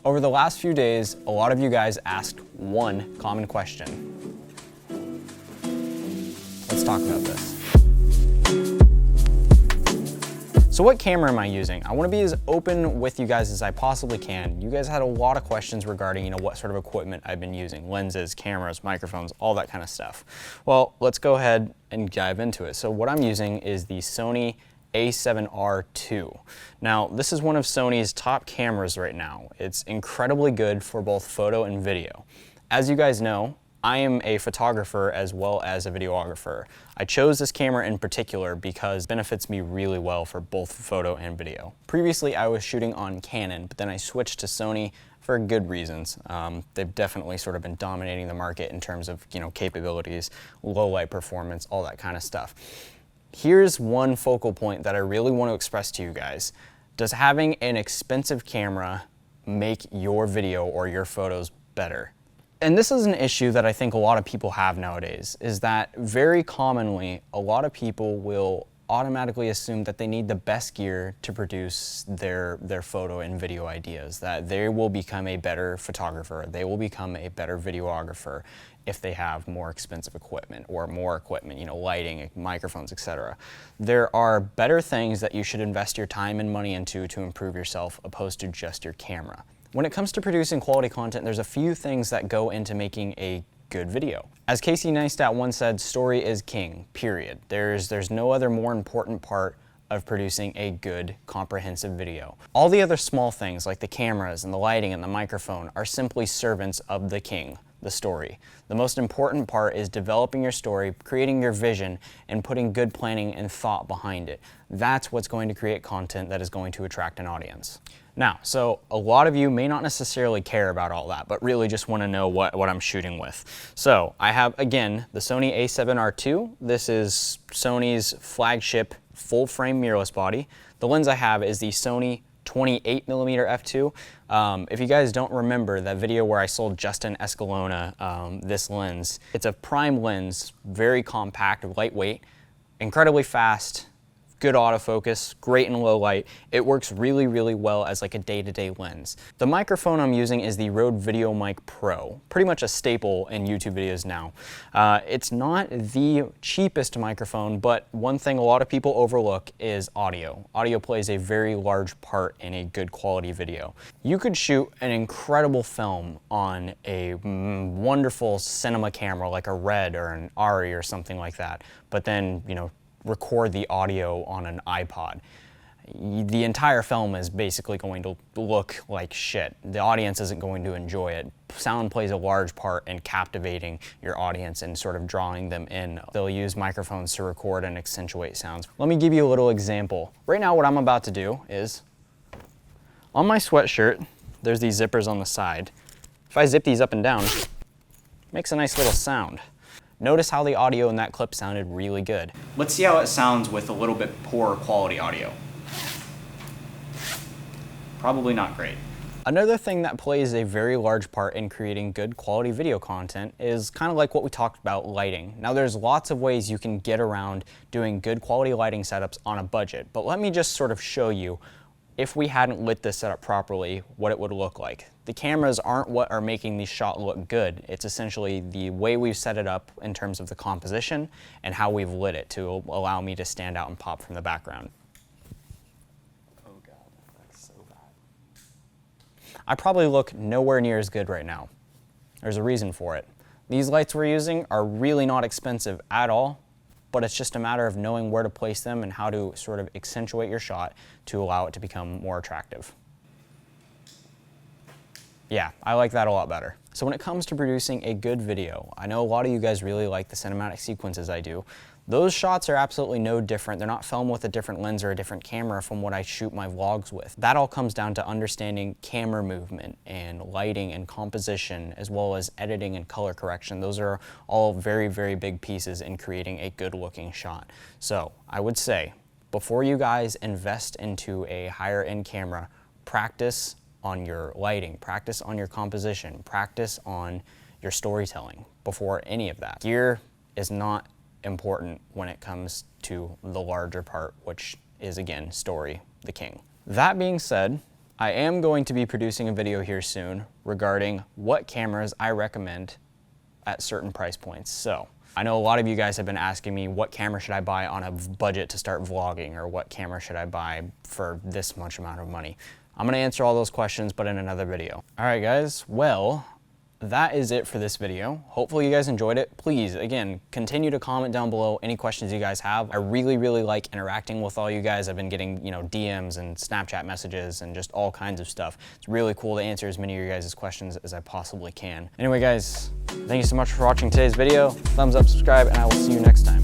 Over the last few days, a lot of you guys asked one common question. Let's talk about this. So what camera am I using? I want to be as open with you guys as I possibly can. You guys had a lot of questions regarding, what sort of equipment I've been using, lenses, cameras, microphones, all that kind of stuff. Well, let's go ahead and dive into it. So what I'm using is the Sony A7R II. Now, this is one of Sony's top cameras right now. It's incredibly good for both photo and video. As you guys know, I am a photographer as well as a videographer. I chose this camera in particular because it benefits me really well for both photo and video. Previously, I was shooting on Canon, but then I switched to Sony for good reasons. They've definitely sort of been dominating the market in terms of, capabilities, low light performance, all that kind of stuff. Here's one focal point that I really want to express to you guys. Does having an expensive camera make your video or your photos better? And this is an issue that I think a lot of people have nowadays, is that very commonly, a lot of people will automatically assume that they need the best gear to produce their photo and video ideas, that they will become a better photographer, they will become a better videographer if they have more expensive equipment or more equipment, lighting, microphones, etc. There are better things that you should invest your time and money into to improve yourself opposed to just your camera. When it comes to producing quality content, there's a few things that go into making a good video. As Casey Neistat once said, story is king, period. There's no other more important part of producing a good, comprehensive video. All the other small things like the cameras and the lighting and the microphone are simply servants of the king, the story. The most important part is developing your story, creating your vision, and putting good planning and thought behind it. That's what's going to create content that is going to attract an audience. Now, so a lot of you may not necessarily care about all that, but really just want to know what I'm shooting with. So I have, again, the Sony A7R II. This is Sony's flagship full-frame mirrorless body. The lens I have is the Sony 28mm f2. If you guys don't remember that video where I sold Justin Escalona this lens, it's a prime lens, very compact, lightweight, incredibly fast, good autofocus, great in low light. It works really, really well as like a day-to-day lens. The microphone I'm using is the Rode VideoMic Pro, pretty much a staple in YouTube videos now. It's not the cheapest microphone, but one thing a lot of people overlook is audio. Audio plays a very large part in a good quality video. You could shoot an incredible film on a wonderful cinema camera like a Red or an ARRI or something like that, but then, record the audio on an iPod. The entire film is basically going to look like shit. The audience isn't going to enjoy it. Sound plays a large part in captivating your audience and sort of drawing them in. They'll use microphones to record and accentuate sounds. Let me give you a little example. Right now what I'm about to do is, on my sweatshirt, there's these zippers on the side. If I zip these up and down, it makes a nice little sound. Notice how the audio in that clip sounded really good. Let's see how it sounds with a little bit poorer quality audio. Probably not great. Another thing that plays a very large part in creating good quality video content is kind of like what we talked about, lighting. Now there's lots of ways you can get around doing good quality lighting setups on a budget, but let me just sort of show you, if we hadn't lit this setup properly, what it would look like. The cameras aren't what are making the shot look good. It's essentially the way we've set it up in terms of the composition and how we've lit it to allow me to stand out and pop from the background. Oh God, that's so bad. I probably look nowhere near as good right now. There's a reason for it. These lights we're using are really not expensive at all, but it's just a matter of knowing where to place them and how to sort of accentuate your shot to allow it to become more attractive. Yeah, I like that a lot better. So when it comes to producing a good video, I know a lot of you guys really like the cinematic sequences I do. Those shots are absolutely no different. They're not filmed with a different lens or a different camera from what I shoot my vlogs with. That all comes down to understanding camera movement and lighting and composition, as well as editing and color correction. Those are all very, very big pieces in creating a good looking shot. So I would say, before you guys invest into a higher end camera, practice on your lighting, practice on your composition, practice on your storytelling before any of that. Gear is not important when it comes to the larger part, which is, again, story, the king. That being said, I am going to be producing a video here soon regarding what cameras I recommend at certain price points. So I know a lot of you guys have been asking me what camera should I buy on a budget to start vlogging, or what camera should I buy for this much amount of money. I'm gonna answer all those questions, but in another video. All right guys, well, that is it for this video. Hopefully you guys enjoyed it. Please, again, continue to comment down below any questions you guys have. I really, really like interacting with all you guys. I've been getting, DMs and Snapchat messages and just all kinds of stuff. It's really cool to answer as many of your guys' questions as I possibly can. Anyway, guys, thank you so much for watching today's video. Thumbs up, subscribe, and I will see you next time.